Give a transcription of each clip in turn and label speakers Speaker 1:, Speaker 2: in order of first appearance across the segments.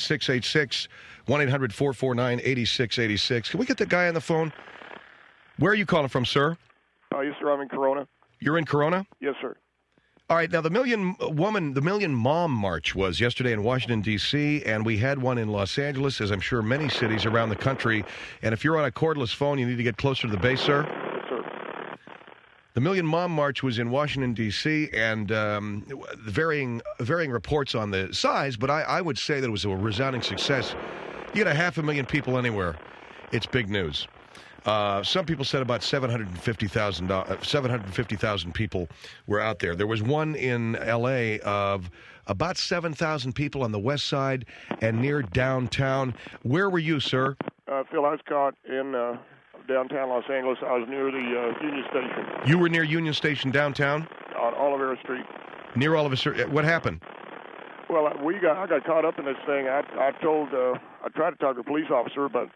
Speaker 1: 686 1-800-449-8686. Can we get the guy on the phone? Where are you calling from, sir?
Speaker 2: Yes, sir. I'm in Corona.
Speaker 1: You're in Corona?
Speaker 2: Yes, sir.
Speaker 1: All right. Now, the Million Mom March was yesterday in Washington, D.C., and we had one in Los Angeles, as I'm sure many cities around the country. And if you're on a cordless phone, you need to get closer to the base, sir.
Speaker 2: Yes, sir.
Speaker 1: The Million Mom March was in Washington, D.C., and varying reports on the size, but I would say that it was a resounding success. You get 500,000 people anywhere, it's big news. Some people said about 750,000 people were out there. There was one in L.A. of about 7,000 people on the west side and near downtown. Where were you, sir?
Speaker 2: Phil, I was caught in downtown Los Angeles. I was near the Union Station.
Speaker 1: You were near Union Station downtown?
Speaker 2: On Olivera Street.
Speaker 1: Near Olivera. What happened?
Speaker 2: Well, I got caught up in this thing. I tried to talk to a police officer, but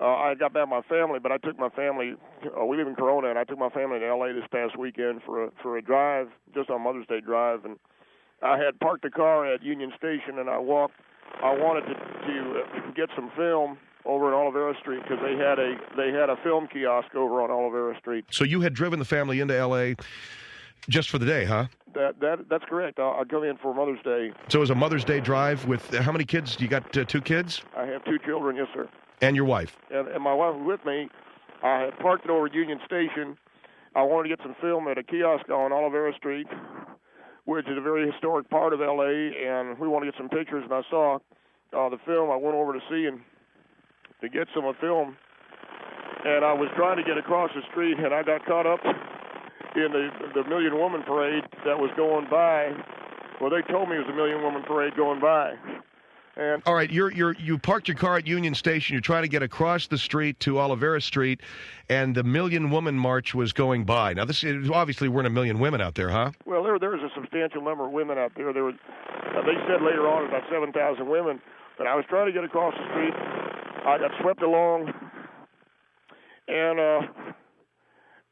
Speaker 2: I got back my family. But I took my family. We live in Corona, and I took my family to L.A. this past weekend for a drive, just on Mother's Day drive. And I had parked the car at Union Station, and I walked. I wanted to get some film over on Olivera Street because they had a film kiosk over on Olivera Street.
Speaker 1: So you had driven the family into L.A. just for the day, huh?
Speaker 2: That's correct. I'll come in for Mother's Day.
Speaker 1: So it was a Mother's Day drive with how many kids? You got 2 kids?
Speaker 2: I have 2 children, yes, sir.
Speaker 1: And your wife?
Speaker 2: And my wife was with me. I had parked it over at Union Station. I wanted to get some film at a kiosk on Olivera Street, which is a very historic part of L.A., and we wanted to get some pictures, and I saw the film. I went over to see and to get some of the film, and I was trying to get across the street, and I got caught up in the Million Woman Parade that was going by. Well, they told me it was a Million Woman Parade going by. And
Speaker 1: all right, you parked your car at Union Station. You're trying to get across the street to Olivera Street, and the Million Woman March was going by. Now, this obviously weren't a million women out there, huh?
Speaker 2: Well, there was a substantial number of women out there. There was, they said later on about 7,000 women. But I was trying to get across the street. I got swept along, and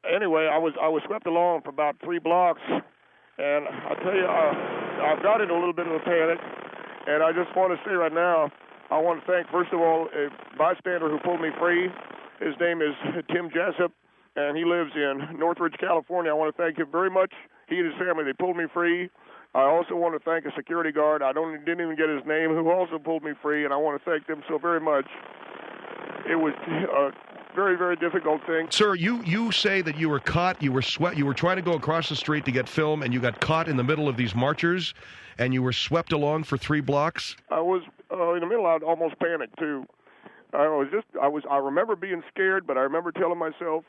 Speaker 2: anyway, I was swept along for about 3 blocks, and I tell you, I've got in a little bit of a panic, and I just want to say right now, I want to thank, first of all, a bystander who pulled me free. His name is Tim Jessup, and he lives in Northridge, California. I want to thank him very much. He and his family, they pulled me free. I also want to thank a security guard. Didn't even get his name, who also pulled me free, and I want to thank them so very much. It was a very, very difficult thing.
Speaker 1: Sir, you say that you were caught, you were trying to go across the street to get film, and you got caught in the middle of these marchers, and you were swept along for 3 blocks?
Speaker 2: I was in the middle. I almost panicked too. I remember being scared, but I remember telling myself,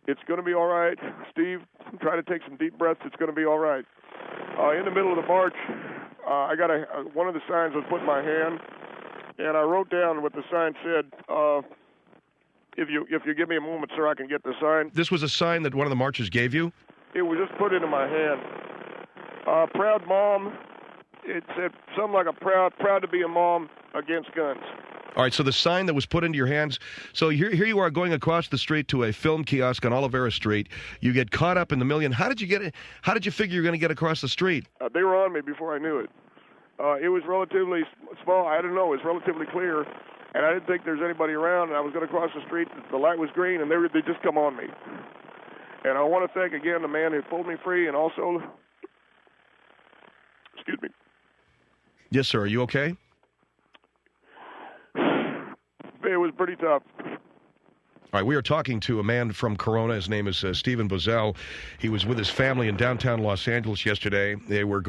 Speaker 2: "It's going to be all right, Steve. Try to take some deep breaths. It's going to be all right." In the middle of the march, I got one of the signs was put in my hand, and I wrote down what the sign said. If you give me a moment, sir, I can get the sign.
Speaker 1: This was a sign that one of the marchers gave you?
Speaker 2: It was just put into my hand. Proud mom. It said something like proud to be a mom against guns.
Speaker 1: All right, so the sign that was put into your hands. So here you are going across the street to a film kiosk on Olivera Street. You get caught up in the million. How did you get it? How did you figure you're going to get across the street?
Speaker 2: They were on me before I knew it. It was relatively small. I don't know. It was relatively clear, and I didn't think there was anybody around. And I was going to cross the street. The light was green, and they just come on me. And I want to thank again the man who pulled me free, and also, excuse me.
Speaker 1: Yes, sir. Are you okay?
Speaker 2: It was pretty tough.
Speaker 1: All right, we are talking to a man from Corona. His name is Stephen Bosell. He was with his family in downtown Los Angeles yesterday. They were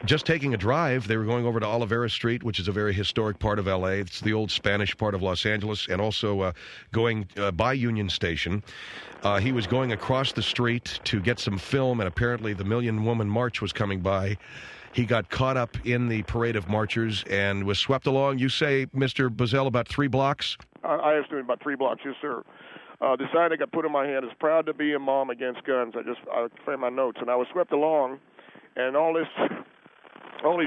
Speaker 1: just taking a drive. They were going over to Olivera Street, which is a very historic part of L.A. It's the old Spanish part of Los Angeles, and also going by Union Station. He was going across the street to get some film, and apparently the Million Woman March was coming by. He got caught up in the parade of marchers and was swept along, you say, Mr. Bosell, about 3 blocks?
Speaker 2: I estimate about 3 blocks, yes, sir. The sign that got put in my hand is proud to be a mom against guns. I found my notes, and I was swept along, and all these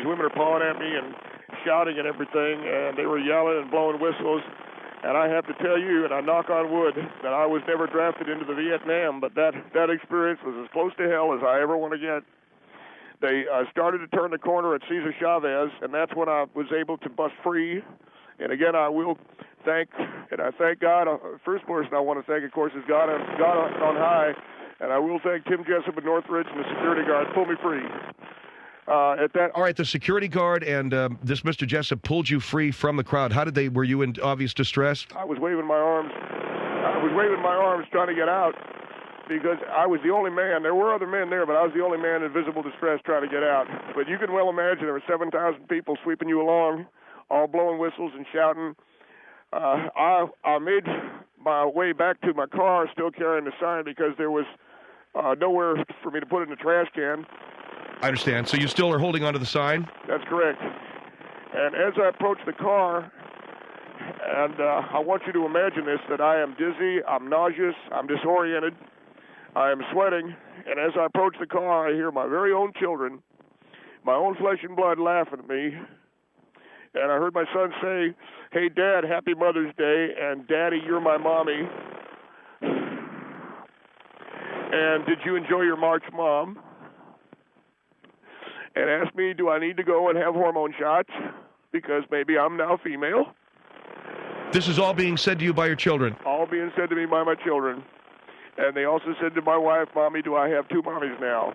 Speaker 2: women are pawing at me and shouting and everything, and they were yelling and blowing whistles. And I have to tell you, and I knock on wood, that I was never drafted into the Vietnam, but that experience was as close to hell as I ever want to get. They started to turn the corner at Cesar Chavez, and that's when I was able to bust free. And again, I thank God. First person I want to thank, of course, is God on high. And I will thank Tim Jessup at Northridge and the security guard pulled me free. All
Speaker 1: right, the security guard and this Mr. Jessup pulled you free from the crowd. Were you in obvious distress?
Speaker 2: I was waving my arms. Trying to get out because I was the only man. There were other men there, but I was the only man in visible distress trying to get out. But you can well imagine there were 7,000 people sweeping you along, all blowing whistles and shouting. I made my way back to my car still carrying the sign because there was nowhere for me to put it in the trash can.
Speaker 1: I understand. So you still are holding onto the sign?
Speaker 2: That's correct. And as I approached the car, and I want you to imagine this, that I am dizzy, I'm nauseous, I'm disoriented, I am sweating, and as I approach the car, I hear my very own children, my own flesh and blood laughing at me. And I heard my son say, "Hey, Dad, happy Mother's Day," and "Daddy, you're my mommy." And "Did you enjoy your march, Mom?" And asked me, do I need to go and have hormone shots because maybe I'm now female?
Speaker 1: This is all being said to you by your children?
Speaker 2: All being said to me by my children. And they also said to my wife, "Mommy, do I have two mommies now?"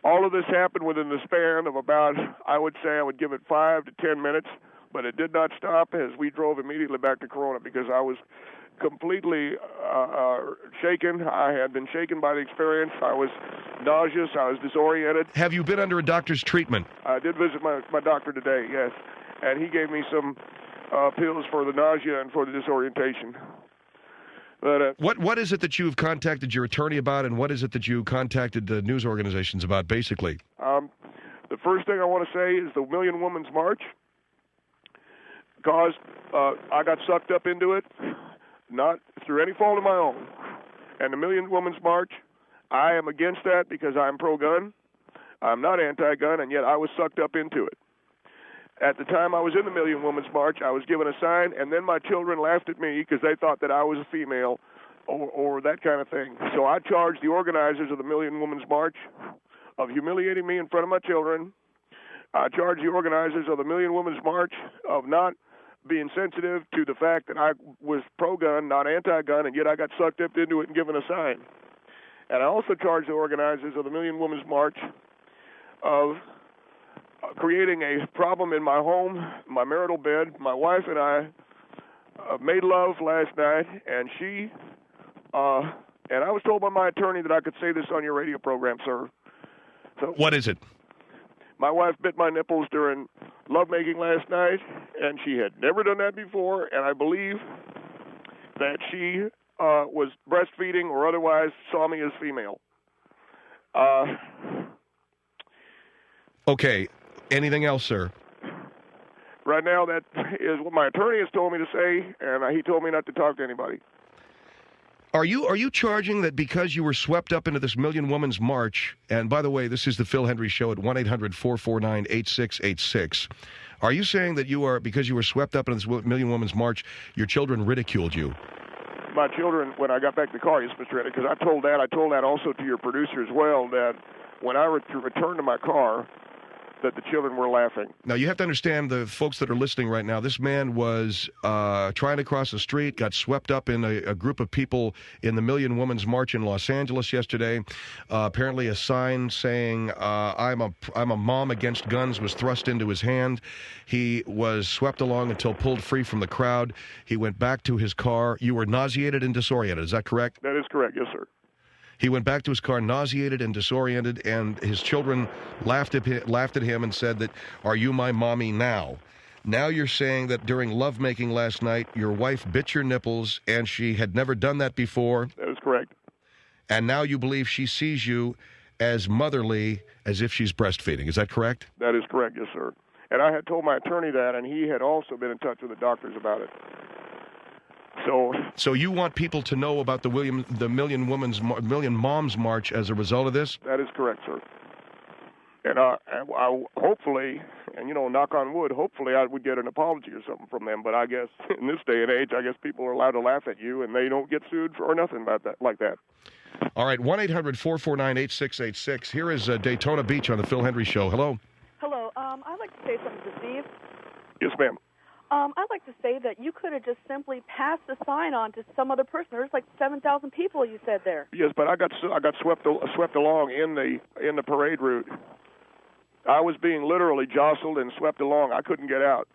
Speaker 2: All of this happened within the span of about, I would say I would give it 5 to 10 minutes, but it did not stop as we drove immediately back to Corona because I was completely shaken. I had been shaken by the experience. I was nauseous. I was disoriented.
Speaker 1: Have you been under a doctor's treatment?
Speaker 2: I did visit my doctor today, yes, and he gave me some pills for the nausea and for the disorientation. But,
Speaker 1: what is it that you've contacted your attorney about, and what is it that you contacted the news organizations about, basically?
Speaker 2: The first thing I want to say is the Million Women's March, because I got sucked up into it, not through any fault of my own. And the Million Women's March, I am against that because I'm pro-gun. I'm not anti-gun, and yet I was sucked up into it. At the time I was in the Million Women's March, I was given a sign, and then my children laughed at me because they thought that I was a female or that kind of thing. So I charged the organizers of the Million Women's March of humiliating me in front of my children. I charged the organizers of the Million Women's March of not being sensitive to the fact that I was pro-gun, not anti-gun, and yet I got sucked up into it and given a sign. And I also charged the organizers of the Million Women's March of creating a problem in my home, my marital bed. My wife and I made love last night, and and I was told by my attorney that I could say this on your radio program, sir. So
Speaker 1: what is it?
Speaker 2: My wife bit my nipples during lovemaking last night, and she had never done that before, and I believe that she was breastfeeding or otherwise saw me as female.
Speaker 1: Okay. Anything else, sir?
Speaker 2: Right now, that is what my attorney has told me to say, and he told me not to talk to anybody.
Speaker 1: Are you charging that because you were swept up into this Million Women's March, and by the way, this is the Phil Hendrie Show at 1-800-449-8686. Are you saying that because you were swept up into this Million Women's March, your children ridiculed you?
Speaker 2: My children, when I got back to the car, yes, Mr. Hendrie, because I told that also to your producer as well, that when I returned to my car, that the children were laughing.
Speaker 1: Now, you have to understand, the folks that are listening right now, this man was trying to cross the street, got swept up in a group of people in the Million Women's March in Los Angeles yesterday. Apparently a sign saying, I'm a mom against guns was thrust into his hand. He was swept along until pulled free from the crowd. He went back to his car. You were nauseated and disoriented. Is that correct?
Speaker 2: That is correct, yes, sir.
Speaker 1: He went back to his car nauseated and disoriented, and his children laughed at him and said that, "Are you my mommy now?" Now you're saying that during lovemaking last night, your wife bit your nipples, and she had never done that before.
Speaker 2: That is correct.
Speaker 1: And now you believe she sees you as motherly, as if she's breastfeeding. Is that correct?
Speaker 2: That is correct, yes, sir. And I had told my attorney that, and he had also been in touch with the doctors about it.
Speaker 1: So you want people to know about the Million Moms March as a result of this?
Speaker 2: That is correct, sir. And I hopefully, and knock on wood, hopefully I would get an apology or something from them. But I guess in this day and age, I guess people are allowed to laugh at you, and they don't get sued or nothing about that like that.
Speaker 1: All right, 1-800-449-8686. Here is Daytona Beach on the Phil Hendrie Show. Hello.
Speaker 3: Hello. I'd like to say something to Steve.
Speaker 2: Yes, ma'am.
Speaker 3: I'd like to say that you could have just simply passed the sign on to some other person. There's like 7,000 people, you said there.
Speaker 2: Yes, but I got swept along in the parade route. I was being literally jostled and swept along. I couldn't get out.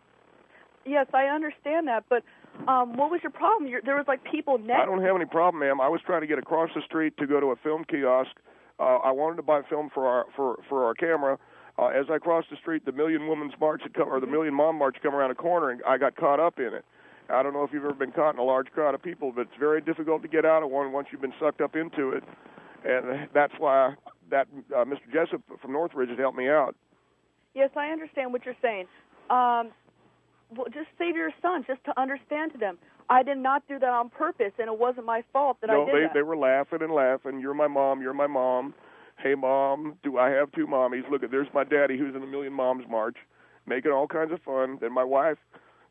Speaker 3: Yes, I understand that, but what was your problem? There was like people next.
Speaker 2: I don't have any problem, ma'am. I was trying to get across the street to go to a film kiosk. I wanted to buy film for our camera. As I crossed the street, the Million Women's March or the Million Mom March come around a corner, and I got caught up in it. I don't know if you've ever been caught in a large crowd of people, but it's very difficult to get out of one once you've been sucked up into it. And that's why Mr. Jessup from Northridge had helped me out.
Speaker 3: Yes, I understand what you're saying. Well, just say to your son, just to understand to them, I did not do that on purpose, and it wasn't my fault that I did that.
Speaker 2: No, they were laughing and laughing. You're my mom. You're my mom. Hey, Mom, do I have two mommies? Look, there's my daddy who's in the Million Moms March, making all kinds of fun. Then my wife,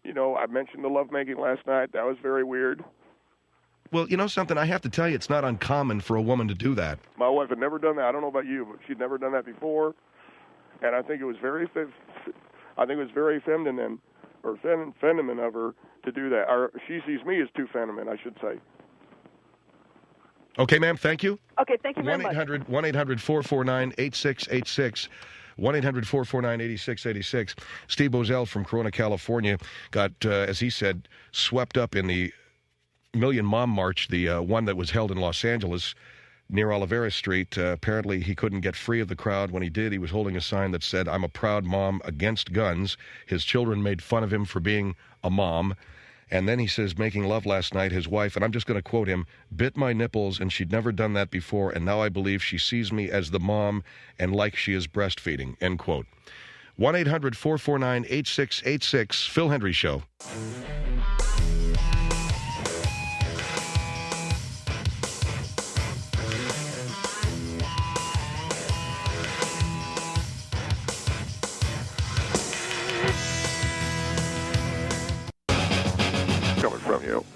Speaker 2: I mentioned the lovemaking last night. That was very weird.
Speaker 1: Well, you know something? I have to tell you, it's not uncommon for a woman to do that.
Speaker 2: My wife had never done that. I don't know about you, but she'd never done that before. And I think it was very feminine or feminine of her to do that. Or she sees me as too feminine, I should say.
Speaker 1: Okay, ma'am, thank you.
Speaker 3: Okay, thank you very much.
Speaker 1: 1-800-449-8686. 1-800-449-8686. Steve Bosell from Corona, California, got, as he said, swept up in the Million Mom March, the one that was held in Los Angeles near Olivera Street. Apparently, he couldn't get free of the crowd. When he did, he was holding a sign that said, "I'm a proud mom against guns." His children made fun of him for being a mom. And then he says, making love last night, his wife, and I'm just going to quote him, "bit my nipples, and she'd never done that before, and now I believe she sees me as the mom and like she is breastfeeding," end quote. 1-800-449-8686, Phil Hendrie Show.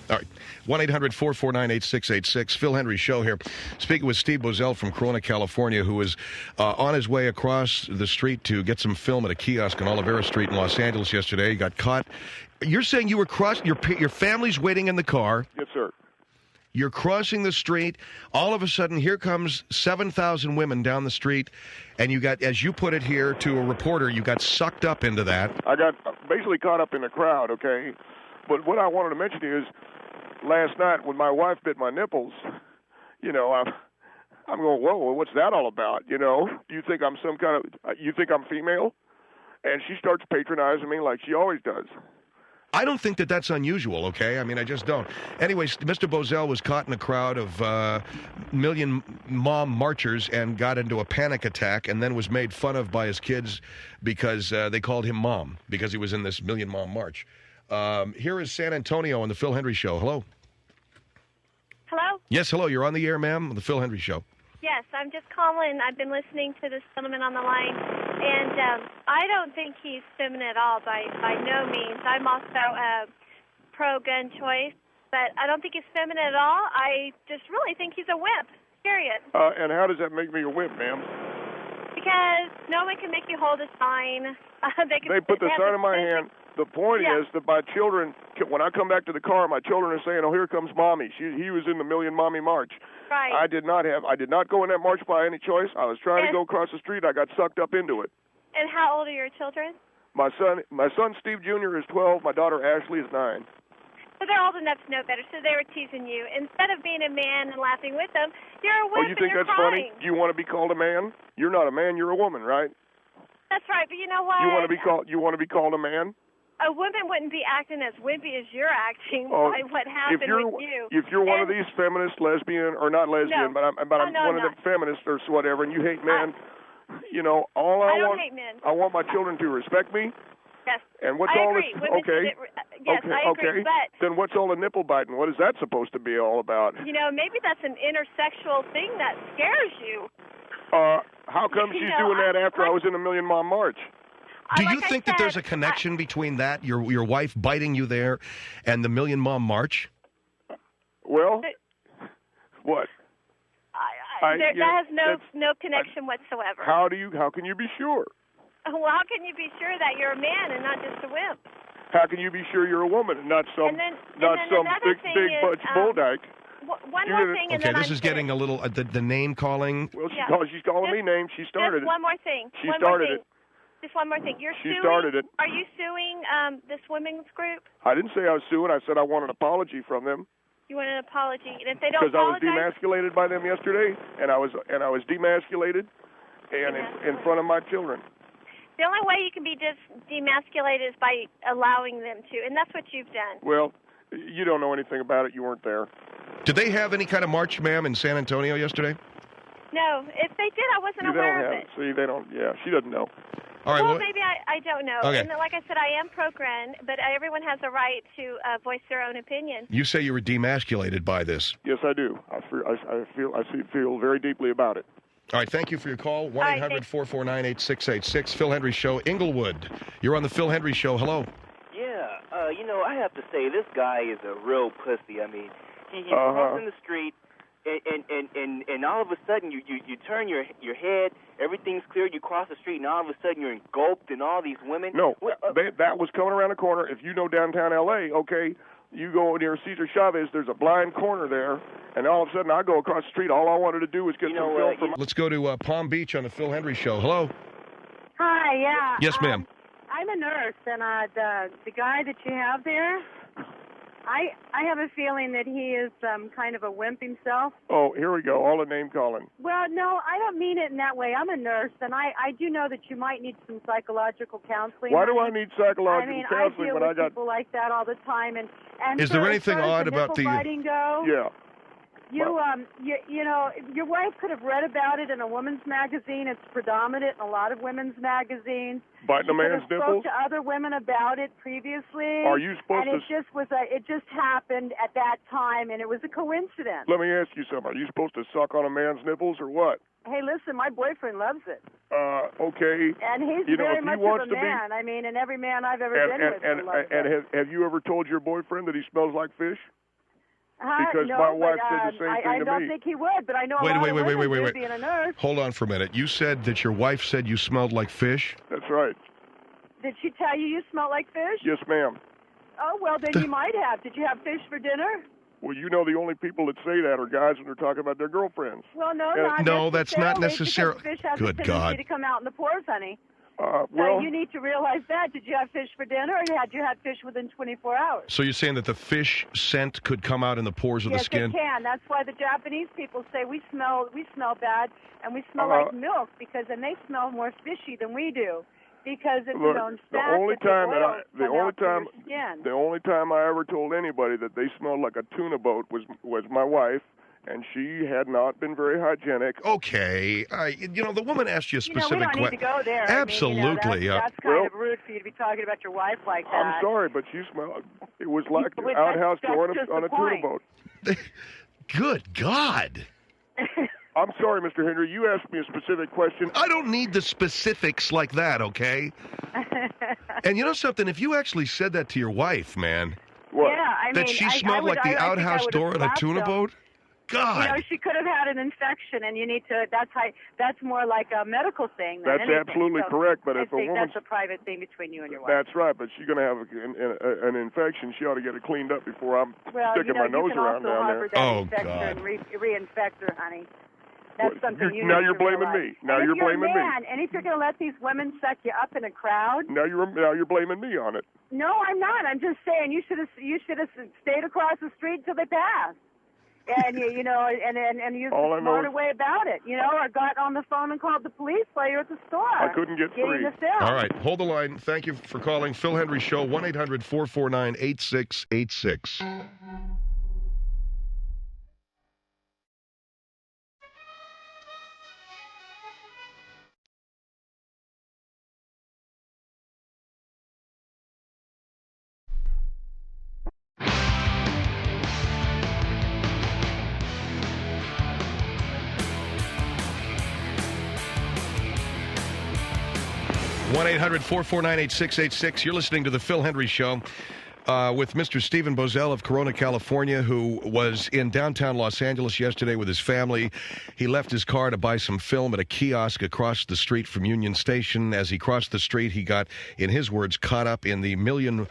Speaker 1: All right, 1-800-449-8686. Phil Hendrie Show here. Speaking with Steve Bosell from Corona, California, who was on his way across the street to get some film at a kiosk on Olivera Street in Los Angeles yesterday. He got caught. You're saying you were your family's waiting in the car.
Speaker 2: Yes, sir.
Speaker 1: You're crossing the street. All of a sudden, here comes 7,000 women down the street, and you got, as you put it here to a reporter, you got sucked up into that.
Speaker 2: I got basically caught up in the crowd, okay? But what I wanted to mention is, last night when my wife bit my nipples, I'm going, whoa, what's that all about? Do you think I'm you think I'm female? And she starts patronizing me like she always does.
Speaker 1: I don't think that that's unusual, okay? I mean, I just don't. Anyways, Mr. Bosell was caught in a crowd of Million Mom marchers and got into a panic attack and then was made fun of by his kids because they called him Mom because he was in this Million Mom March. Here is San Antonio on the Phil Hendrie Show. Hello.
Speaker 4: Hello?
Speaker 1: Yes, hello. You're on the air, ma'am, on the Phil Hendrie Show.
Speaker 4: Yes, I'm just calling. I've been listening to this gentleman on the line, and I don't think he's feminine at all by no means. I'm also pro-gun choice, but I don't think he's feminine at all. I just really think he's a wimp, period.
Speaker 2: And how does that make me a wimp, ma'am?
Speaker 4: Because no one can make you hold a sign.
Speaker 2: They put the sign in my hand. The point is that my children, when I come back to the car, my children are saying, "Oh, here comes Mommy. He was in the Million Mommy March."
Speaker 4: Right.
Speaker 2: I did not go in that march by any choice. I was trying to go across the street. I got sucked up into it.
Speaker 4: And how old are your children?
Speaker 2: My son Steve Jr. is 12. My daughter Ashley is 9.
Speaker 4: So they're old enough to know better. So they were teasing you. Instead of being a man and laughing with them, you're a wimp.
Speaker 2: Oh, you think
Speaker 4: and you're
Speaker 2: that's
Speaker 4: crying.
Speaker 2: funny? Do you want to be called a man? You're not a man. You're a woman, right?
Speaker 4: That's right. But you know what?
Speaker 2: You want to be called a man?
Speaker 4: A woman wouldn't be acting as wimpy as you're acting by what happened with you.
Speaker 2: If you're one of these feminist, lesbian, or not lesbian, but I'm one of the feminists or whatever, and you hate men, I
Speaker 4: don't hate men.
Speaker 2: I want my children to respect me.
Speaker 4: Yes.
Speaker 2: And what's
Speaker 4: I
Speaker 2: all
Speaker 4: agree.
Speaker 2: this?
Speaker 4: Women
Speaker 2: Okay.
Speaker 4: Yes,
Speaker 2: okay.
Speaker 4: I agree.
Speaker 2: Okay.
Speaker 4: But
Speaker 2: then what's all the nipple biting? What is that supposed to be all about?
Speaker 4: maybe that's an intersexual thing that scares you.
Speaker 2: How come she's doing that after I was in the Million Mile March?
Speaker 1: Do
Speaker 4: Like
Speaker 1: you think that there's a connection between that, your wife biting you there, and the Million Mom March?
Speaker 2: Well, what?
Speaker 4: That has no connection whatsoever.
Speaker 2: How can you be sure?
Speaker 4: Well, how can you be sure that you're a man and not just a wimp?
Speaker 2: How can you be sure you're a woman and not some big butch bull dyke?
Speaker 4: One more thing, and
Speaker 1: okay,
Speaker 4: then
Speaker 1: this is getting a little the name calling.
Speaker 2: Well, she's calling me names. She started it.
Speaker 4: One more thing.
Speaker 2: She started it.
Speaker 4: Just one more thing.
Speaker 2: She started it.
Speaker 4: Are you suing this women's group?
Speaker 2: I didn't say I was suing. I said I want an apology from them.
Speaker 4: You want an apology, and if they don't apologize,
Speaker 2: because I was demasculated by them yesterday, and I was demasculated, and in front of my children.
Speaker 4: The only way you can be demasculated is by allowing them to, and that's what you've done.
Speaker 2: Well, you don't know anything about it. You weren't there.
Speaker 1: Did they have any kind of march, ma'am, in San Antonio yesterday?
Speaker 4: No. If they did, I wasn't aware of it.
Speaker 2: See, they don't. Yeah, she doesn't know.
Speaker 1: All right.
Speaker 4: Well, maybe I don't know.
Speaker 1: Okay.
Speaker 4: And like I said, I am pro-gun, but everyone has a right to voice their own opinion.
Speaker 1: You say you were demasculated by this.
Speaker 2: Yes, I do. I feel very deeply about it.
Speaker 1: All right, thank you for your call. 1-800-449-8686. Phil Hendrie Show, Inglewood. You're on the Phil Hendrie Show. Hello.
Speaker 5: Yeah, I have to say, this guy is a real pussy. I mean, he walks in the street, and all of a sudden you turn your head, everything's clear, you cross the street, and all of a sudden you're engulfed in all these women.
Speaker 2: No, that was coming around the corner. If you know downtown L.A., okay, you go near Cesar Chavez, there's a blind corner there, and all of a sudden I go across the street. All I wanted to do was get some film from...
Speaker 1: Let's go to Palm Beach on the Phil Hendrie Show. Hello.
Speaker 6: Hi, yeah.
Speaker 1: Yes, ma'am.
Speaker 6: I'm a nurse, and the guy that you have there, I have a feeling that he is kind of a wimp himself.
Speaker 2: Oh, here we go, all the name calling.
Speaker 6: Well, no, I don't mean it in that way. I'm a nurse, and I do know that you might need some psychological counseling.
Speaker 2: Why do I need psychological counseling
Speaker 6: when I deal with people like that all the time? And
Speaker 1: is there anything odd about the
Speaker 6: fighting go?
Speaker 2: Yeah.
Speaker 6: You know, your wife could have read about it in a woman's magazine. It's predominant in a lot of women's magazines.
Speaker 2: Biting a man's nipples?
Speaker 6: Spoke to other women about it previously.
Speaker 2: Are you supposed to?
Speaker 6: And it just happened at that time, and it was a coincidence.
Speaker 2: Let me ask you something. Are you supposed to suck on a man's nipples or what?
Speaker 6: Hey, listen, my boyfriend loves it.
Speaker 2: Okay.
Speaker 6: And he's very much of a man. I mean, and every man I've ever been with loves it.
Speaker 2: Have you ever told your boyfriend that he smells like fish? Because
Speaker 6: no,
Speaker 2: my wife did the same thing to me.
Speaker 6: I don't think he would, but I know a lot of women being a nurse.
Speaker 1: Hold on for a minute. You said that your wife said you smelled like fish?
Speaker 2: That's right.
Speaker 6: Did she tell you smell like fish?
Speaker 2: Yes, ma'am.
Speaker 6: Oh, well, then you might have. Did you have fish for dinner?
Speaker 2: Well, you know the only people that say that are guys when they're talking about their girlfriends.
Speaker 6: Well,
Speaker 1: no, that's not necessarily.
Speaker 6: Fish has
Speaker 1: Good
Speaker 6: a
Speaker 1: God.
Speaker 6: tendency to come out in the pores, honey.
Speaker 2: Well,
Speaker 6: so you need to realize that. Did you have fish for dinner, or had you had fish within 24 hours?
Speaker 1: So you're saying that the fish scent could come out in the pores of the skin?
Speaker 6: Yes, it can. That's why the Japanese people say we smell bad, and we smell like milk, then they smell more fishy than we do. Because it's known
Speaker 2: the only time I ever told anybody that they smelled like a tuna boat was my wife, and she had not been very hygienic.
Speaker 1: Okay, the woman asked you a specific question.
Speaker 6: We don't need to go there.
Speaker 1: Absolutely.
Speaker 6: That's kind of rude for you to be talking about your wife like that.
Speaker 2: I'm sorry, but she smelled. It was like the outhouse door on a tuna boat.
Speaker 1: Good God.
Speaker 2: I'm sorry, Mr. Hendrie. You asked me a specific question.
Speaker 1: I don't need the specifics like that, okay? And you know something? If you actually said that to your wife, man.
Speaker 2: What?
Speaker 6: Yeah,
Speaker 1: that she smelled like the outhouse door on a tuna boat? God.
Speaker 6: She could have had an infection, and you need to. That's more like a medical thing than
Speaker 2: anything.
Speaker 6: That's
Speaker 2: absolutely correct. But if a woman,
Speaker 6: that's a private thing between you and your wife.
Speaker 2: That's right. But she's going to have an infection. She ought to get it cleaned up before I'm sticking my nose around down there.
Speaker 6: Oh God. And reinfect her, honey. That's something you
Speaker 2: now you're blaming me. Now you're blaming me.
Speaker 6: And if you're going to let these women suck you up in a crowd,
Speaker 2: now you're blaming me on it.
Speaker 6: No, I'm not. I'm just saying you should have stayed across the street till they passed. And you know, and used a smarter way about it, or got on the phone and called the police while you're at the store.
Speaker 2: I couldn't get free.
Speaker 1: All right, hold the line. Thank you for calling Phil Hendrie Show, 1-800-449-8686. 1-800-449-8686. You're listening to The Phil Hendrie Show with Mr. Stephen Bosell of Corona, California, who was in downtown Los Angeles yesterday with his family. He left his car to buy some film at a kiosk across the street from Union Station. As he crossed the street, he got, in his words, caught up in the Million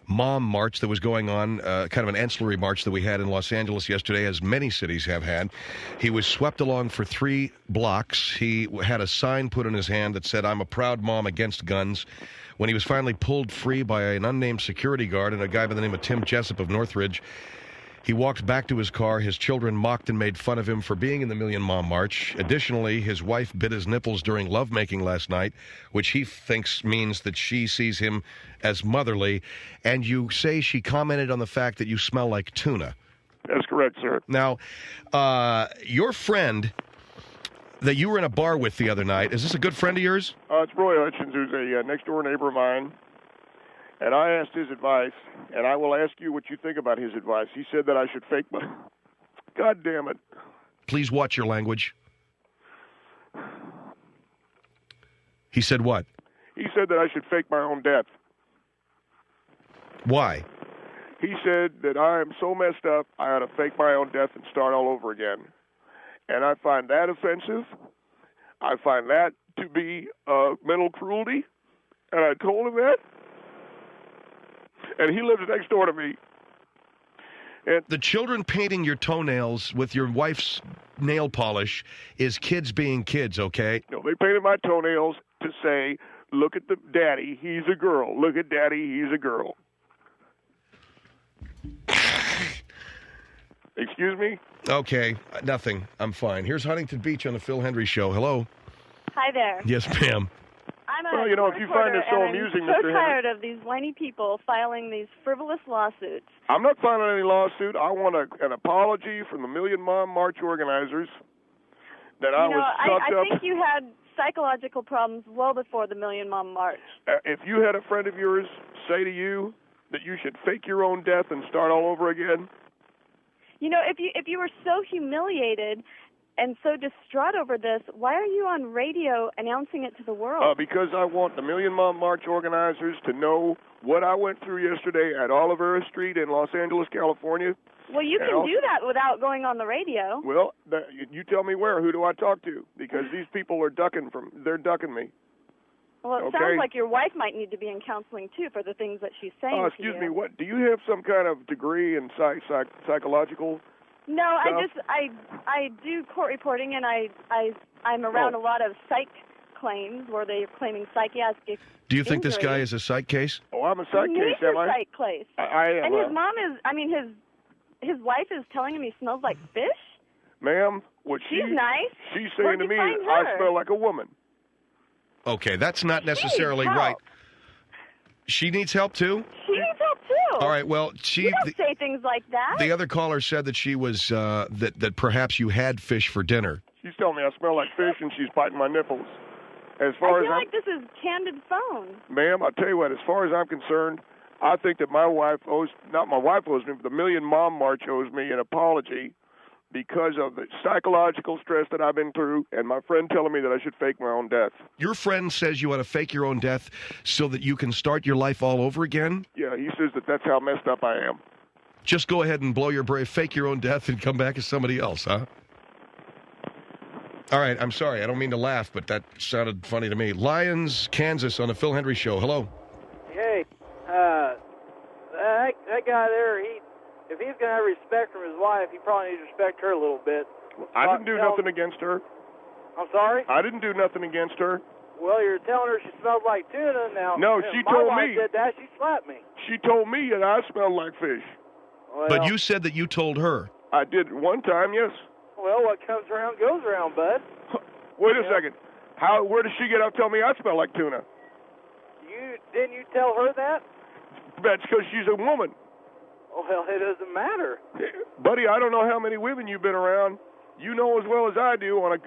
Speaker 1: Mom March that was going on, kind of an ancillary march that we had in Los Angeles yesterday, as many cities have had. He was swept along for 3 blocks. He had a sign put in his hand that said, "I'm a proud mom against guns." When he was finally pulled free by an unnamed security guard and a guy by the name of Tim Jessup of Northridge, he walked back to his car. His children mocked and made fun of him for being in the Million Mom March. Additionally, his wife bit his nipples during lovemaking last night, which he thinks means that she sees him as motherly. And you say she commented on the fact that you smell like tuna.
Speaker 2: That's correct, sir.
Speaker 1: Now, your friend that you were in a bar with the other night, is this a good friend of yours?
Speaker 2: It's Roy Hutchins, who's a next-door neighbor of mine. And I asked his advice, and I will ask you what you think about his advice. He said that I should fake my... God damn it.
Speaker 1: Please watch your language. He said what?
Speaker 2: He said that I should fake my own death.
Speaker 1: Why?
Speaker 2: He said that I am so messed up, I ought to fake my own death and start all over again. And I find that offensive. I find that to be mental cruelty. And I told him that. And he lives next door to me. And
Speaker 1: the children painting your toenails with your wife's nail polish is kids being kids, okay?
Speaker 2: No, they painted my toenails to say, "Look at the daddy, he's a girl. Look at daddy, he's a girl." Excuse me?
Speaker 1: Okay, nothing. I'm fine. Here's Huntington Beach on the Phil Hendrie Show. Hello.
Speaker 7: Hi there.
Speaker 1: Yes, ma'am.
Speaker 7: I'm a
Speaker 2: well, you know, if you find this so amusing,
Speaker 7: I'm so
Speaker 2: Mr.
Speaker 7: tired of these whiny people filing these frivolous lawsuits.
Speaker 2: I'm not filing any lawsuit. I want an apology from the Million Mom March organizers that I was sucked up.
Speaker 7: I think you had psychological problems well before the Million Mom March.
Speaker 2: If you had a friend of yours say to you that you should fake your own death and start all over again,
Speaker 7: you know, if you were so humiliated and so distraught over this, why are you on radio announcing it to the world?
Speaker 2: Because I want the Million Mom March organizers to know what I went through yesterday at Olivera Street in Los Angeles, California.
Speaker 7: Well, you can do that without going on the radio.
Speaker 2: Well, you tell me where. Who do I talk to? Because these people are they're ducking me.
Speaker 7: Well, it sounds like your wife might need to be in counseling, too, for the things that she's saying to you.
Speaker 2: Excuse me, what? Do you have some kind of degree in psychological
Speaker 7: No,
Speaker 2: stuff?
Speaker 7: I do court reporting, and I'm around a lot of psych claims where they're claiming psychiatric
Speaker 1: Do you think this guy is a psych case?
Speaker 2: Oh, I'm a psych case, am I?
Speaker 7: Psych case.
Speaker 2: I am.
Speaker 7: And his mom is, his wife is telling him he smells like fish?
Speaker 2: Ma'am,
Speaker 7: she's nice.
Speaker 2: She's saying to me, I smell like a woman.
Speaker 1: Okay, that's not necessarily right. She needs help, too?
Speaker 7: She needs help, too.
Speaker 1: All right, well,
Speaker 7: You don't say things like that.
Speaker 1: The other caller said that she was, that perhaps you had fish for dinner.
Speaker 2: She's telling me I smell like fish, and she's biting my nipples.
Speaker 7: I feel like this is candid phone.
Speaker 2: Ma'am, I'll tell you what, as far as I'm concerned, I think that my wife owes, not my wife owes me, but the Million Mom March owes me an apology because of the psychological stress that I've been through and my friend telling me that I should fake my own death.
Speaker 1: Your friend says you ought to fake your own death so that you can start your life all over again?
Speaker 2: Yeah, he says that that's how messed up I am.
Speaker 1: Just go ahead and blow your brain, fake your own death, and come back as somebody else, huh? All right, I'm sorry. I don't mean to laugh, but that sounded funny to me. Lyons, Kansas, on the Phil Hendrie Show. Hello.
Speaker 8: Hey, that guy there, if he's going to have respect from his wife, he probably needs to respect her a little bit.
Speaker 2: I didn't do nothing against her.
Speaker 8: I'm sorry?
Speaker 2: I didn't do nothing against her.
Speaker 8: Well, you're telling her she smells like tuna now.
Speaker 2: No, she told me.
Speaker 8: My wife did that. She slapped me.
Speaker 2: She told me that I smelled like fish.
Speaker 8: Well,
Speaker 1: but you said that you told her.
Speaker 2: I did one time, yes.
Speaker 8: Well, what comes around goes around, bud.
Speaker 2: Wait a second. Where did she get up telling me I smell like tuna?
Speaker 8: Didn't you tell her that?
Speaker 2: That's because she's a woman.
Speaker 8: Well, it doesn't matter.
Speaker 2: Buddy, I don't know how many women you've been around. You know as well as I do, on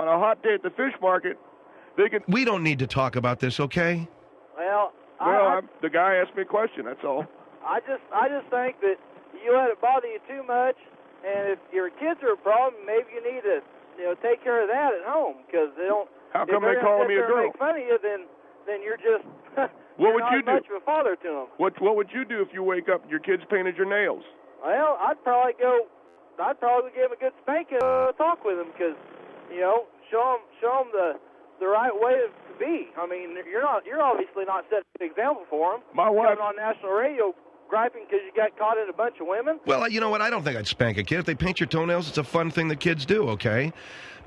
Speaker 2: a hot day at the fish market, they can...
Speaker 1: We don't need to talk about this, okay?
Speaker 8: Well,
Speaker 2: the guy asked me a question, that's all.
Speaker 8: I just think that you let it bother you too much, and if your kids are a problem, maybe you need to take care of that at home, because they don't...
Speaker 2: How come they calling me a girl?
Speaker 8: Make fun of you, then then you're just
Speaker 2: What
Speaker 8: you're
Speaker 2: would
Speaker 8: not
Speaker 2: you do?
Speaker 8: much of a father to them.
Speaker 2: What would you do if you wake up and your kids painted your nails?
Speaker 8: Well, I'd probably give him a good spanking, talk with him, because show him the right way to be. I mean, you're obviously not setting an example for him.
Speaker 2: My wife
Speaker 8: coming on national radio griping because you got caught in a bunch of women.
Speaker 1: Well, you know what? I don't think I'd spank a kid. If they paint your toenails, it's a fun thing that kids do, okay?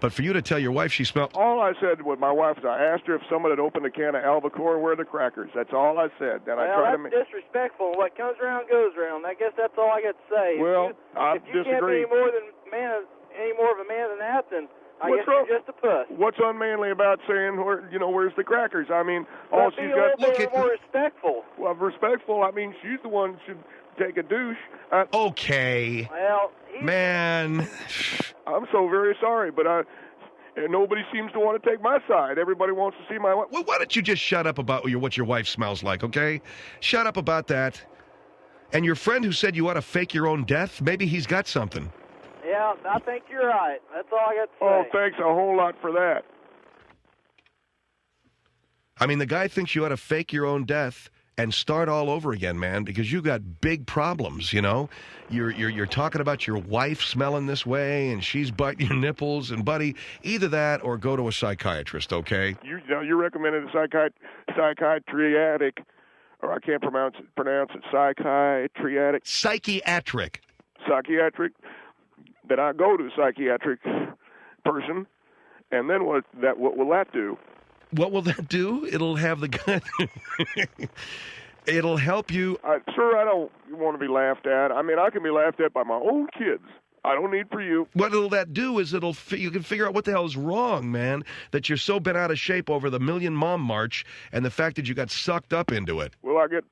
Speaker 1: But for you to tell your wife she smelled...
Speaker 2: All I said with my wife is I asked her if someone had opened a can of albacore and where are the crackers. That's all I said. And
Speaker 8: that's disrespectful. What comes around goes around. I guess that's all I got to say.
Speaker 2: Well, I
Speaker 8: if you
Speaker 2: disagree.
Speaker 8: can't be any more of a man than that, then I guess
Speaker 2: wrong?
Speaker 8: you're just a puss.
Speaker 2: What's unmanly about saying where's the crackers? I mean, all she's got.
Speaker 8: Be a little more respectful.
Speaker 2: Well, respectful. I mean, she's the one who should take a douche.
Speaker 1: Okay.
Speaker 8: Well,
Speaker 1: man,
Speaker 2: I'm so very sorry, but and nobody seems to want to take my side. Everybody wants to see my wife.
Speaker 1: Well, why don't you just shut up about what your wife smells like, okay? Shut up about that. And your friend who said you ought to fake your own death, maybe he's got something.
Speaker 8: Yeah, I think you're right. That's all I got to say.
Speaker 2: Oh, thanks a whole lot for that.
Speaker 1: I mean, the guy thinks you ought to fake your own death and start all over again, man, because you got big problems, you know? You're talking about your wife smelling this way and she's biting your nipples, and buddy, either that or go to a psychiatrist, okay?
Speaker 2: You recommended a psychiatric, or I can't pronounce it, psychiatric. Psychiatric, that I go to a psychiatric person, and then what will that do?
Speaker 1: What will that do? It'll have the guy... It'll help you.
Speaker 2: Sir, I don't want to be laughed at. I mean, I can be laughed at by my own kids. I don't need for you.
Speaker 1: What will that do is you can figure out what the hell is wrong, man, that you're so bent out of shape over the Million Mom March and the fact that you got sucked up into it.
Speaker 2: Will I get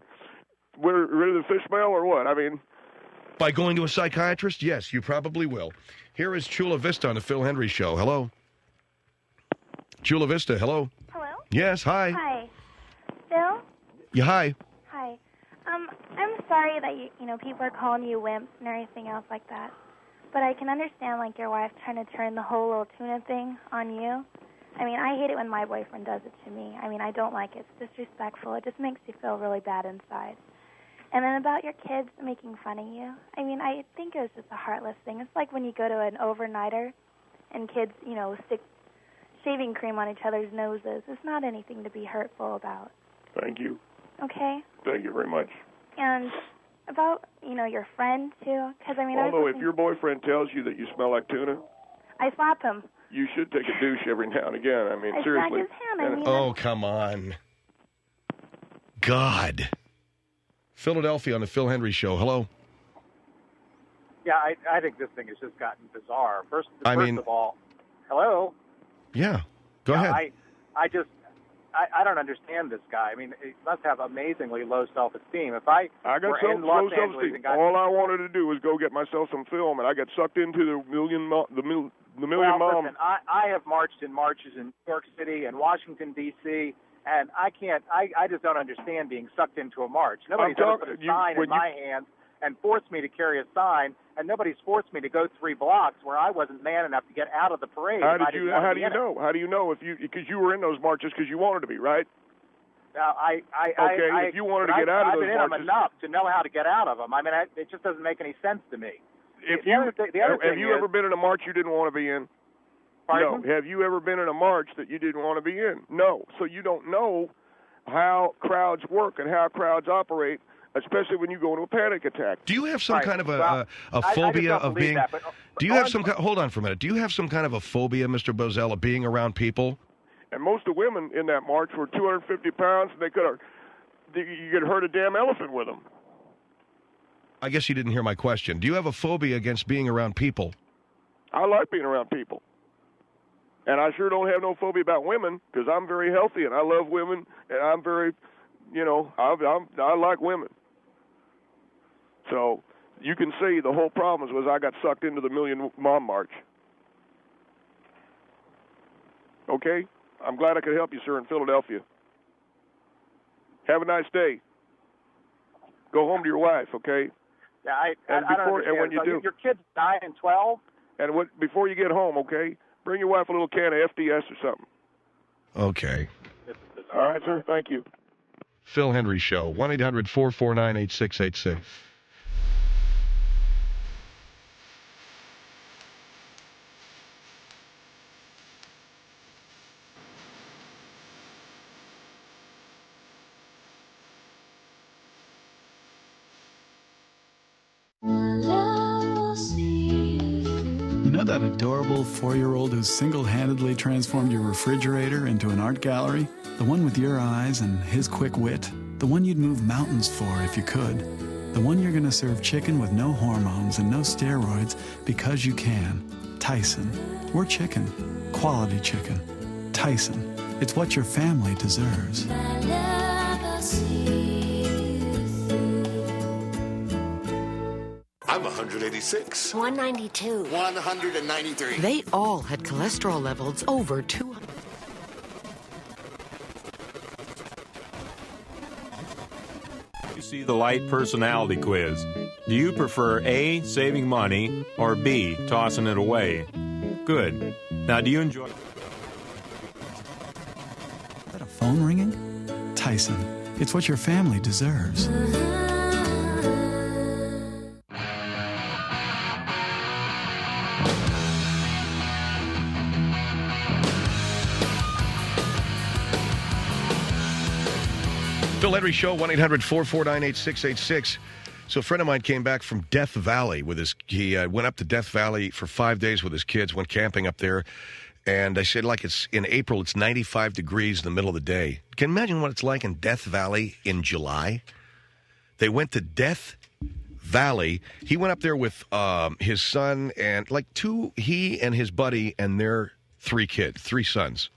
Speaker 2: rid of the fish smell or what? I mean...
Speaker 1: By going to a psychiatrist? Yes, you probably will. Here is Chula Vista on the Phil Hendrie Show. Hello? Chula Vista, hello?
Speaker 9: Hello?
Speaker 1: Yes, hi.
Speaker 9: Hi. Phil?
Speaker 1: Yeah, hi.
Speaker 9: Hi. I'm sorry that people are calling you wimps and everything else like that. But I can understand, like, your wife trying to turn the whole little tuna thing on you. I mean, I hate it when my boyfriend does it to me. I mean, I don't like it. It's disrespectful. It just makes you feel really bad inside. And then about your kids making fun of you, I mean, I think it was just a heartless thing. It's like when you go to an overnighter and kids, stick shaving cream on each other's noses. It's not anything to be hurtful about.
Speaker 2: Thank you.
Speaker 9: Okay?
Speaker 2: Thank you very much.
Speaker 9: And about, your friend, too, because, I mean...
Speaker 2: Although, if your boyfriend tells you that you smell like tuna...
Speaker 9: I slap him.
Speaker 2: You should take a douche every now and again. I mean, seriously.
Speaker 9: Smack his hand.
Speaker 1: Oh, come on. God. Philadelphia on the Phil Hendrie Show. Hello.
Speaker 10: Yeah, I think this thing has just gotten bizarre. First of all, hello?
Speaker 1: Yeah, go ahead.
Speaker 10: I don't understand this guy. I mean, he must have amazingly low self-esteem. If I
Speaker 2: got
Speaker 10: were in Los
Speaker 2: low self-esteem. All I wanted to do was go get myself some film, and I got sucked into the Million Mom.
Speaker 10: Listen, I have marched in marches in New York City and Washington, D.C., and I just don't understand being sucked into a march. Nobody's ever put a sign in my hand and forced me to carry a sign, and nobody's forced me to go 3 blocks where I wasn't man enough to get out of the parade.
Speaker 2: How do you know? How do you know because you were in those marches because you wanted to be, right?
Speaker 10: Now,
Speaker 2: if you wanted to get out of those marches, I've
Speaker 10: been in them enough to know how to get out of them. I mean, it just doesn't make any sense to me.
Speaker 2: Have you ever been in a march you didn't want to be in?
Speaker 10: Pardon?
Speaker 2: No. Have you ever been in a march that you didn't want to be in? No. So you don't know how crowds work and how crowds operate, especially when you go into a panic attack.
Speaker 1: Do you have some kind of a phobia of being...
Speaker 10: That,
Speaker 1: do you have some... Hold on for a minute. Do you have some kind of a phobia, Mr. Bosell, of being around people?
Speaker 2: And most of the women in that march were 250 pounds, and you could hurt a damn elephant with them.
Speaker 1: I guess you didn't hear my question. Do you have a phobia against being around people?
Speaker 2: I like being around people. And I sure don't have no phobia about women because I'm very healthy and I love women and I'm very, I like women. So you can see the whole problem was I got sucked into the Million Mom March. Okay? I'm glad I could help you, sir, in Philadelphia. Have a nice day. Go home to your wife, okay?
Speaker 10: Yeah, I don't understand.
Speaker 2: When you do,
Speaker 10: your kid's 9 and 12?
Speaker 2: And before you get home, okay, bring your wife a little can of FDS or something.
Speaker 1: Okay.
Speaker 10: This is
Speaker 2: All right, sir. Thank you.
Speaker 1: Phil Hendrie Show, 1-800-449-8686.
Speaker 11: You know that adorable 4-year-old who single-handedly transformed your refrigerator into an art gallery? The one with your eyes and his quick wit? The one you'd move mountains for if you could? The one you're going to serve chicken with no hormones and no steroids because you can? Tyson. We're chicken. Quality chicken. Tyson. It's what your family deserves.
Speaker 12: I'm 186.
Speaker 13: 192.
Speaker 12: 193.
Speaker 13: They all had cholesterol levels over 200.
Speaker 14: You see the light personality quiz. Do you prefer A, saving money, or B, tossing it away? Good. Now, do you enjoy...
Speaker 11: Is that a phone ringing? Tyson. It's what your family deserves.
Speaker 1: Phil Hendrie Show, 1-800-449-8686. So a friend of mine came back from Death Valley with he went up to Death Valley for 5 days with his kids, went camping up there. And I said, like, it's in April, it's 95 degrees in the middle of the day. Can you imagine what it's like in Death Valley in July? They went to Death Valley. He went up there with his son and he and his buddy and their 3 sons.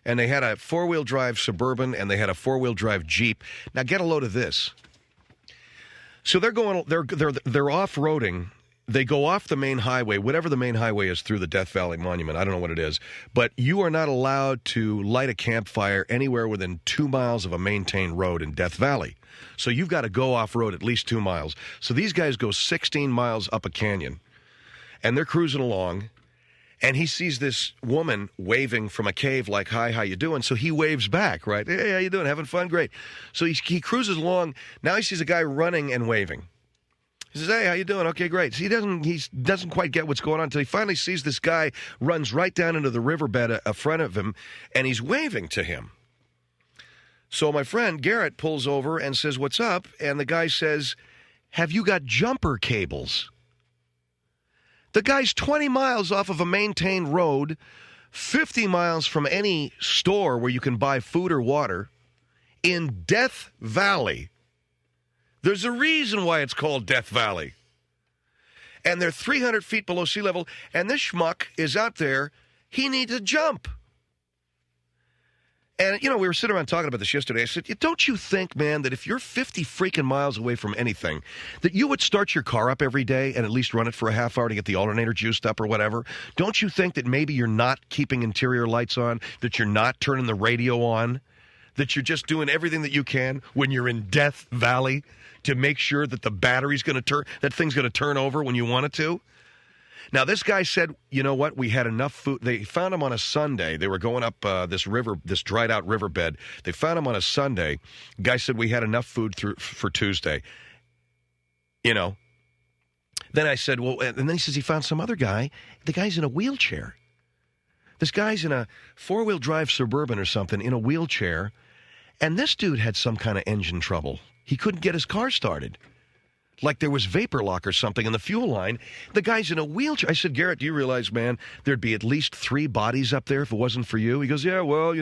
Speaker 1: And they had a 4-wheel drive Suburban and they had a 4-wheel drive Jeep. Now get a load of this. So they're off-roading. They go off the main highway, whatever the main highway is, through the Death Valley Monument. I don't know what it is. But you are not allowed to light a campfire anywhere within 2 miles of a maintained road in Death Valley. So you've got to go off-road at least 2 miles. So these guys go 16 miles up a canyon. And they're cruising along. And he sees this woman waving from a cave like, hi, how you doing? So he waves back, right? Hey, how you doing? Having fun? Great. So he cruises along. Now he sees a guy running and waving. He says, hey, how you doing? Okay, great. So he doesn't quite get what's going on until he finally sees this guy runs right down into the riverbed in front of him, and he's waving to him. So my friend Garrett pulls over and says, what's up? And the guy says, have you got jumper cables? The guy's 20 miles off of a maintained road, 50 miles from any store where you can buy food or water, in Death Valley. There's a reason why it's called Death Valley. And they're 300 feet below sea level, and this schmuck is out there. He needs a jump. And, we were sitting around talking about this yesterday. I said, don't you think, man, that if you're 50 freaking miles away from anything, that you would start your car up every day and at least run it for a half hour to get the alternator juiced up or whatever? Don't you think that maybe you're not keeping interior lights on, that you're not turning the radio on, that you're just doing everything that you can when you're in Death Valley to make sure that the battery's going to that thing's going to turn over when you want it to? Now, this guy said, you know what, we had enough food. They found him on a Sunday. They were going up this dried-out riverbed. They found him on a Sunday. The guy said we had enough food for Tuesday. Then I said, well, and then he says he found some other guy. The guy's in a wheelchair. This guy's in a 4-wheel drive Suburban or something in a wheelchair, and this dude had some kind of engine trouble. He couldn't get his car started. Like there was vapor lock or something in the fuel line. The guy's in a wheelchair. I said, Garrett, do you realize, man, there'd be at least 3 bodies up there if it wasn't for you? He goes, yeah, well,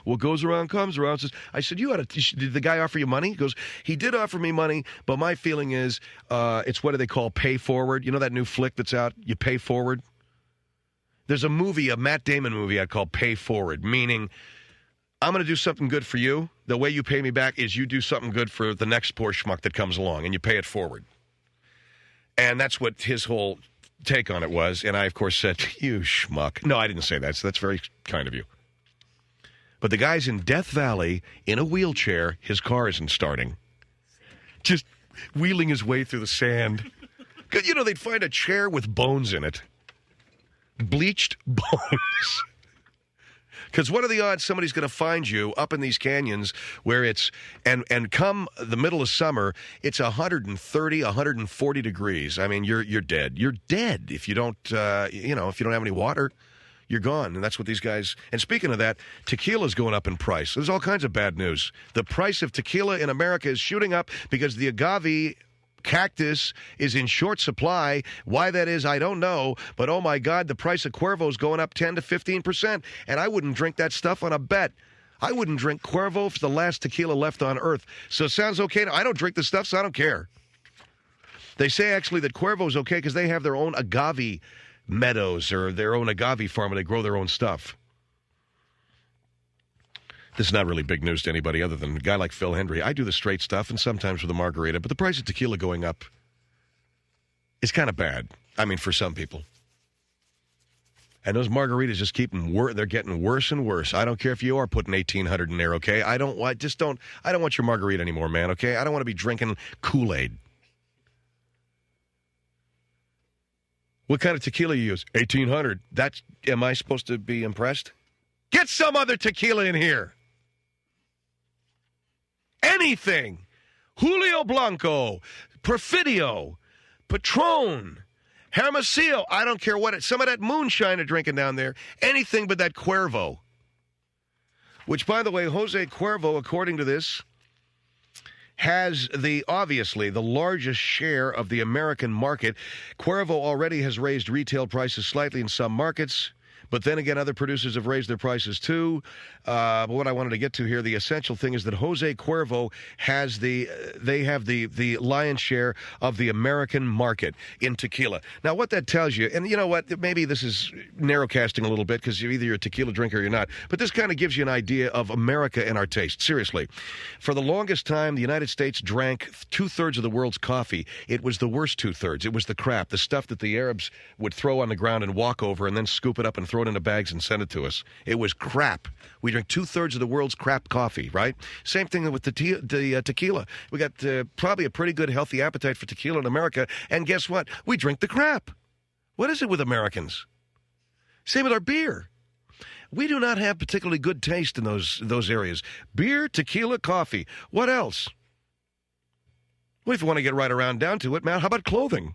Speaker 1: what goes around comes around. I said, did the guy offer you money? He goes, he did offer me money, but my feeling is it's what do they call pay forward? You know that new flick that's out? You pay forward? There's a Matt Damon movie I call Pay Forward, meaning I'm going to do something good for you. The way you pay me back is you do something good for the next poor schmuck that comes along, and you pay it forward. And that's what his whole take on it was. And I, of course, said, you schmuck. No, I didn't say that. So that's very kind of you. But the guy's in Death Valley in a wheelchair. His car isn't starting. Just wheeling his way through the sand. Because, they'd find a chair with bones in it. Bleached bones. Because what are the odds somebody's going to find you up in these canyons where it's, and come the middle of summer, it's 130, 140 degrees. I mean, you're dead. You're dead if you don't, if you don't have any water. You're gone, and that's what these guys... And speaking of that, tequila's going up in price. There's all kinds of bad news. The price of tequila in America is shooting up because the agave cactus is in short supply. Why that is, I don't know. But, oh, my God, the price of Cuervo is going up 10 to 15%, and I wouldn't drink that stuff on a bet. I wouldn't drink Cuervo for the last tequila left on Earth. So it sounds okay. I don't drink the stuff, so I don't care. They say, actually, that Cuervo's okay because they have their own agave meadows or their own agave farm and they grow their own stuff. This is not really big news to anybody other than a guy like Phil Hendrie. I do the straight stuff and sometimes with a margarita, but the price of tequila going up is kind of bad. I mean, for some people. And those margaritas just they're getting worse and worse. I don't care if you are putting 1,800 in there, okay? I don't want your margarita anymore, man, okay? I don't want to be drinking Kool-Aid. What kind of tequila you use? 1,800. Am I supposed to be impressed? Get some other tequila in here. Anything. Julio Blanco, Perfidio, Patron, Hermosillo. I don't care what some of that moonshine are drinking down there. Anything but that Cuervo. Which, by the way, Jose Cuervo, according to this, has obviously the largest share of the American market. Cuervo already has raised retail prices slightly in some markets, but then again, other producers have raised their prices too. But what I wanted to get to here, the essential thing is that Jose Cuervo has the lion's share of the American market in tequila. Now, what that tells you, and you know what, maybe this is narrowcasting a little bit because you're a tequila drinker or you're not, but this kind of gives you an idea of America and our taste. Seriously. For the longest time, the United States drank 2/3 of the world's coffee. It was the worst 2/3. It was the crap, the stuff that the Arabs would throw on the ground and walk over and then scoop it up and throw it into bags and send it to us. It was crap. We drink 2/3 of the world's crap coffee, right? Same thing with the tequila. We got probably a pretty good, healthy appetite for tequila in America, and guess what? We drink the crap. What is it with Americans? Same with our beer. We do not have particularly good taste in those areas. Beer, tequila, coffee. What else? Well, if you want to get right around down to it, man, how about clothing?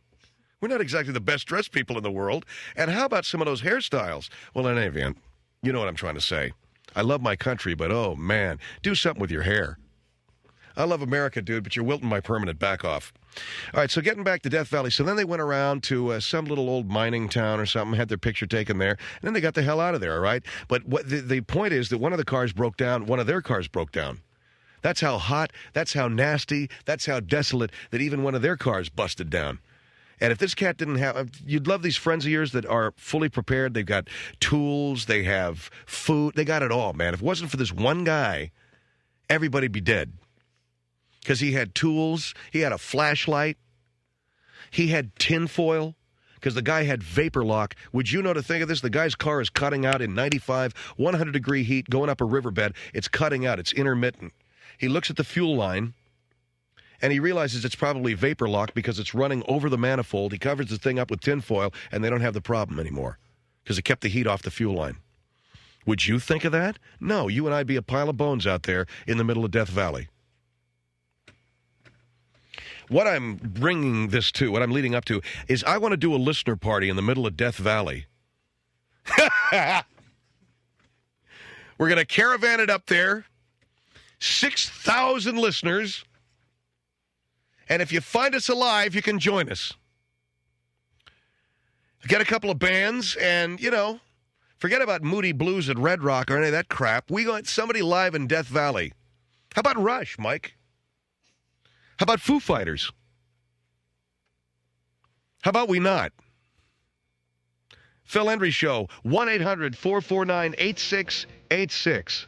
Speaker 1: We're not exactly the best dressed people in the world. And how about some of those hairstyles? Well, in any event, you know what I'm trying to say. I love my country, but oh, man, do something with your hair. I love America, dude, but you're wilting my permanent. Back off. All right, so getting back to Death Valley. So then they went around to some little old mining town or something, had their picture taken there, and then they got the hell out of there, all right? But what the point is that one of their cars broke down. That's how hot, that's how nasty, that's how desolate that even one of their cars busted down. And if this cat didn't have, you'd love these friends of yours that are fully prepared. They've got tools, they have food, they got it all, man. If it wasn't for this one guy, everybody'd be dead. Because he had tools, he had a flashlight, he had tinfoil, because the guy had vapor lock. Would you know to think of this? The guy's car is cutting out in 95, 100-degree heat, going up a riverbed. It's cutting out, it's intermittent. He looks at the fuel line, and he realizes it's probably vapor lock because it's running over the manifold. He covers the thing up with tinfoil, and they don't have the problem anymore because it kept the heat off the fuel line. Would you think of that? No, you and I'd be a pile of bones out there in the middle of Death Valley. What I'm bringing this to, what I'm leading up to, is I want to do a listener party in the middle of Death Valley. We're going to caravan it up there. 6,000 listeners. And if you find us alive, you can join us. Get a couple of bands and, forget about Moody Blues at Red Rock or any of that crap. We got somebody live in Death Valley. How about Rush, Mike? How about Foo Fighters? How about we not? Phil Hendrie Show, 1-800-449-8686.